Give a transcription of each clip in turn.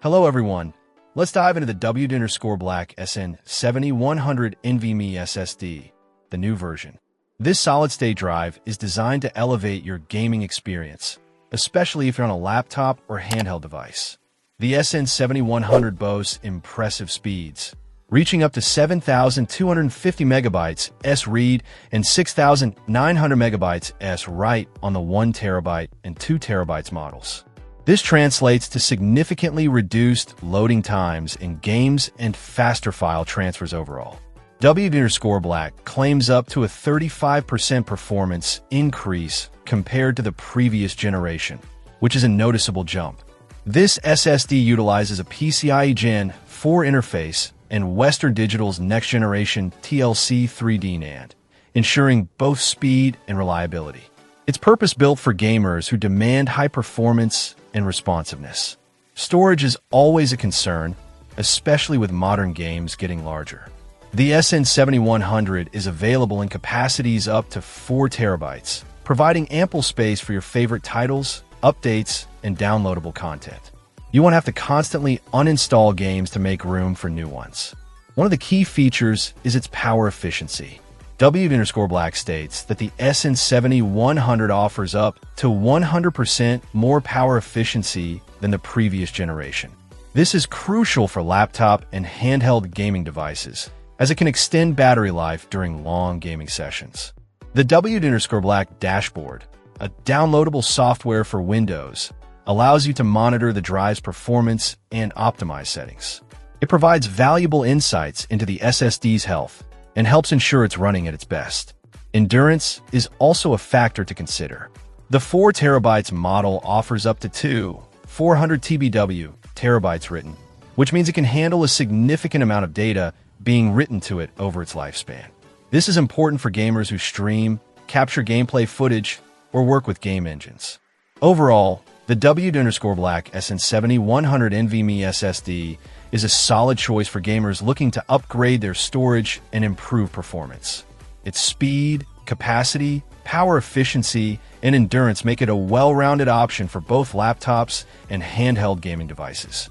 Hello everyone, let's dive into the W_Black SN7100 NVMe SSD, the new version. This solid-state drive is designed to elevate your gaming experience, especially if you're on a laptop or handheld device. The SN7100 boasts impressive speeds, reaching up to 7,250 megabytes S-read and 6,900 megabytes S-write on the 1TB and 2TB models. This translates to significantly reduced loading times in games and faster file transfers overall. W_Black claims up to a 35% performance increase compared to the previous generation, which is a noticeable jump. This SSD utilizes a PCIe Gen 4 interface and Western Digital's next-generation TLC 3D NAND, ensuring both speed and reliability. It's purpose-built for gamers who demand high performance and responsiveness. Storage is always a concern, especially with modern games getting larger. The SN7100 is available in capacities up to 4 terabytes, providing ample space for your favorite titles, updates, and downloadable content. You won't have to constantly uninstall games to make room for new ones. One of the key features is its power efficiency. W_Black states that the SN7100 offers up to 100% more power efficiency than the previous generation. This is crucial for laptop and handheld gaming devices, as it can extend battery life during long gaming sessions. The W_Black dashboard, a downloadable software for Windows, allows you to monitor the drive's performance and optimize settings. It provides valuable insights into the SSD's health and helps ensure it's running at its best. Endurance is also a factor to consider. The 4 terabytes model offers up to two 400 TBW terabytes written, which means it can handle a significant amount of data being written to it over its lifespan. This is important for gamers who stream, capture gameplay footage, or work with game engines. Overall, the W_Black SN7100 NVMe SSD is a solid choice for gamers looking to upgrade their storage and improve performance. Its speed, capacity, power efficiency, and endurance make it a well-rounded option for both laptops and handheld gaming devices.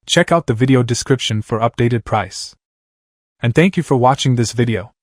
Check out the video description for updated price. And thank you for watching this video.